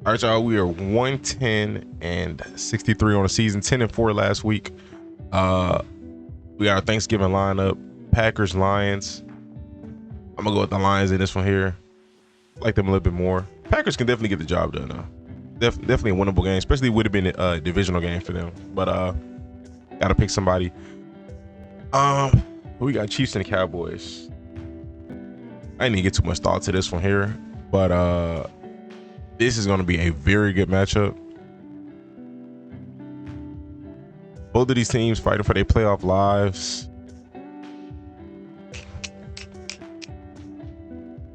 All right, y'all. We are 110-63 on the season, 10-4 last week. We got our Thanksgiving lineup: Packers, Lions. I'm gonna go with the Lions in this one here. I like them a little bit more. Packers can definitely get the job done though. Definitely a winnable game, especially would have been a divisional game for them. But gotta pick somebody. We got Chiefs and the Cowboys. I didn't even get too much thought to this one here, but this is going to be a very good matchup. Both of these teams fighting for their playoff lives.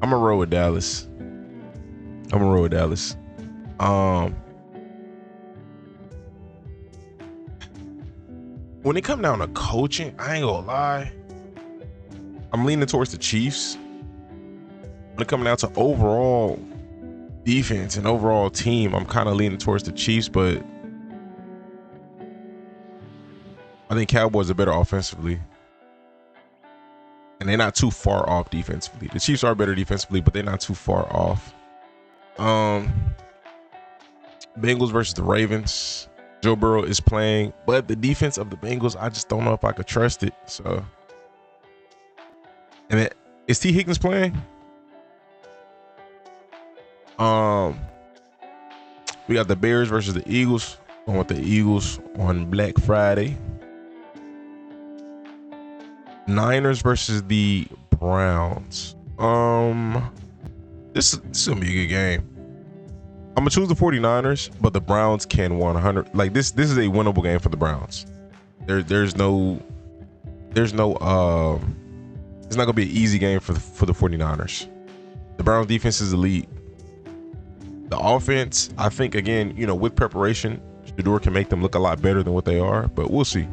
I'm gonna roll with Dallas. When it come down to coaching, I ain't gonna lie, I'm leaning towards the Chiefs. When it comes down to overall defense and overall team, I'm kind of leaning towards the Chiefs, but I think Cowboys are better offensively, and they're not too far off defensively. The Chiefs are better defensively, but they're not too far off. Bengals versus the Ravens. Joe Burrow is playing, but the defense of the Bengals, I just don't know if I could trust it. So, and then, is T. Higgins playing? We got the Bears versus the Eagles. Going with the Eagles on Black Friday. Niners versus the Browns. This is gonna be a good game. I'm gonna choose the 49ers, but the Browns can 100. Like this is a winnable game for the Browns. There's no it's not gonna be an easy game for the 49ers. The Browns defense is elite. The offense, I think, again, with preparation, Shedeur can make them look a lot better than what they are, but we'll see.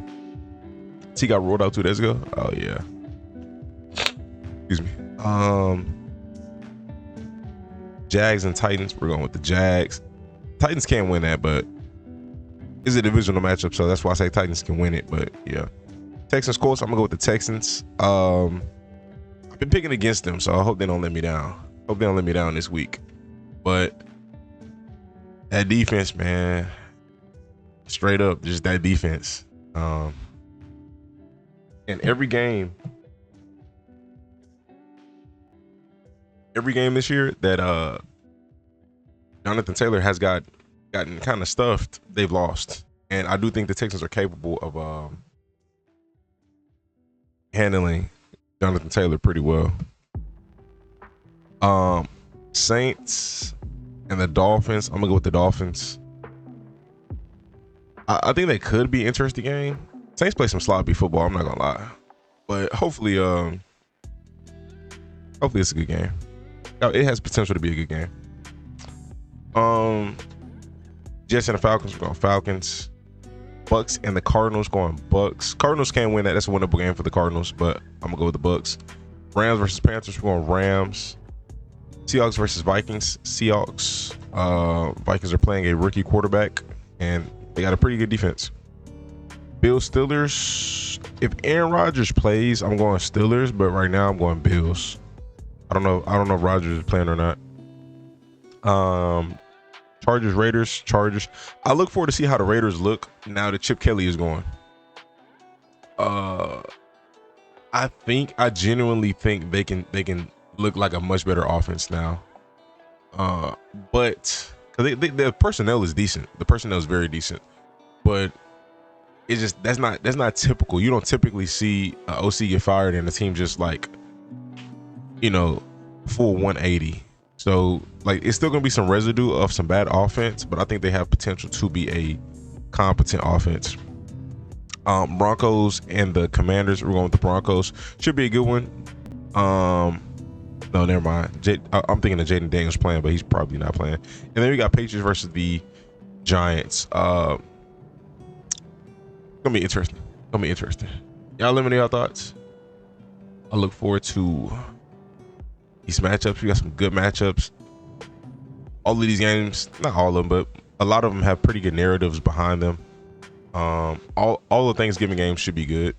He got rolled out 2 days ago. Oh yeah. Excuse me. Jags and Titans. We're going with the Jags. Titans can't win that, but it's a divisional matchup, so that's why I say Titans can win it. But yeah. Texans, Colts. I'm gonna go with the Texans. I've been picking against them, so I hope they don't let me down. This week. But that defense, man, straight up, just that defense. And every game this year that Jonathan Taylor has gotten kind of stuffed, they've lost. And I do think the Texans are capable of handling Jonathan Taylor pretty well. Saints and the Dolphins. I'm gonna go with the Dolphins. I think that could be an interesting game. Saints play some sloppy football, I'm not gonna lie, but hopefully it's a good game. It has potential to be a good game. Jets and the Falcons, we're going Falcons. Bucks and the Cardinals, going Bucks. Cardinals can't win that. That's a winnable game for the Cardinals, but I'm gonna go with the Bucks. Rams versus Panthers, we're going Rams. Seahawks versus Vikings. Seahawks. Vikings are playing a rookie quarterback, and they got a pretty good defense. Bills, Steelers. If Aaron Rodgers plays, I'm going Steelers, but right now I'm going Bills. I don't know if Rodgers is playing or not. Chargers, Raiders. Chargers. I look forward to see how the Raiders look now that Chip Kelly is gone. I genuinely think they can look like a much better offense now. But the personnel is decent. The personnel is very decent, but it's just that's not typical. You don't typically see an OC get fired and the team just full 180. So it's still gonna be some residue of some bad offense, but I think they have potential to be a competent offense. Broncos and the Commanders. We're going with the Broncos. Should be a good one. No, never mind. I'm thinking of Jaden Daniels playing, but he's probably not playing. And then we got Patriots versus the Giants. Gonna be interesting. Y'all let me know your thoughts. I look forward to these matchups. We got some good matchups. All of these games, not all of them, but a lot of them have pretty good narratives behind them. All the Thanksgiving games should be good.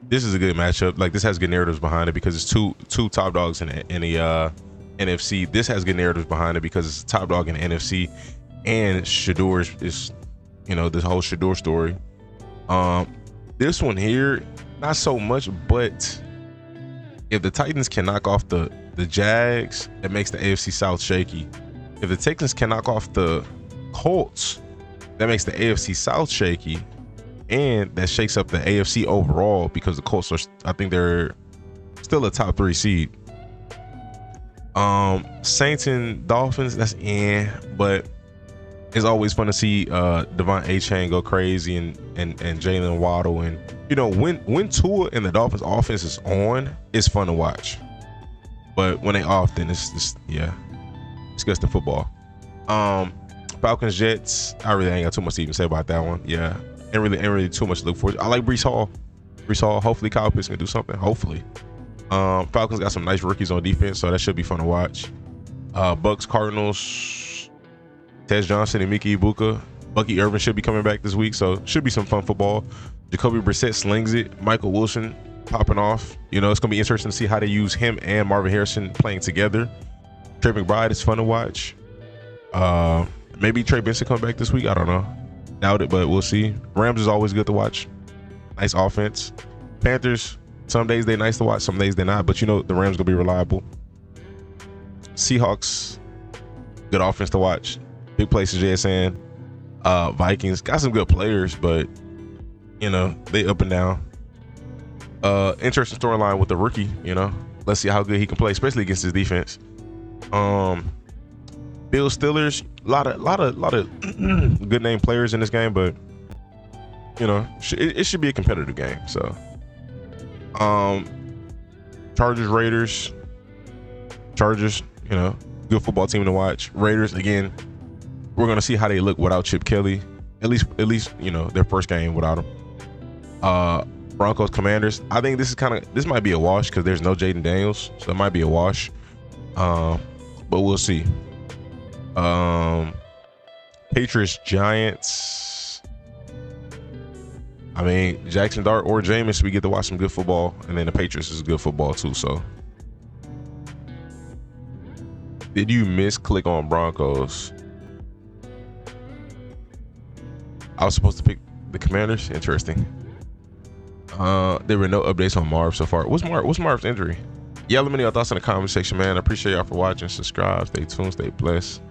This is a good matchup. This has good narratives behind it because it's two top dogs in the NFC. This has good narratives behind it because it's top dog in the NFC, and Shador is this whole Shador story. This one here, not so much, but if the Titans can knock off the Jags, that makes the AFC South shaky. If the Texans can knock off the Colts, that makes the AFC South shaky, and that shakes up the AFC overall because the Colts I think they're still a top 3 seed. Saints and Dolphins, that's but it's always fun to see Devon Achane go crazy and Jalen Waddle, and when Tua and the Dolphins offense is on, it's fun to watch. But when they off, then it's just disgusting football. Falcons Jets, I really ain't got too much to even say about that one. Yeah, ain't really too much to look forward to. I like Breece Hall. Hopefully Kyle Pitts can do something. Hopefully. Falcons got some nice rookies on defense, so that should be fun to watch. Bucks Cardinals, Tez Johnson and Mickey Ibuka. Bucky Irvin should be coming back this week, so should be some fun football. Jacoby Brissett slings it. Michael Wilson popping off. It's gonna be interesting to see how they use him and Marvin Harrison playing together. Trey McBride is fun to watch. Maybe Trey Benson come back this week. I don't know. Doubt it, but we'll see. Rams is always good to watch. Nice offense. Panthers, some days they're nice to watch, some days they're not, but the Rams gonna be reliable. Seahawks, good offense to watch. Big places, JSN. Vikings got some good players, but they up and down. Interesting storyline with the rookie. Let's see how good he can play, especially against his defense. Bills Steelers, a lot of good name players in this game, but it should be a competitive game. So Chargers Raiders, good football team to watch. Raiders, again, we're gonna see how they look without Chip Kelly, at least their first game without him. Broncos Commanders, I think this might be a wash because there's no Jaden Daniels, so it might be a wash, but we'll see. Patriots Giants, Jackson Dart or Jameis, we get to watch some good football, and then the Patriots is good football too. So did you misclick on Broncos? I was supposed to pick the Commanders. Interesting. There were no updates on Marv so far. What's Marv's injury? Yeah, let me know your thoughts in the comment section, man. I appreciate y'all for watching. Subscribe, stay tuned, stay blessed.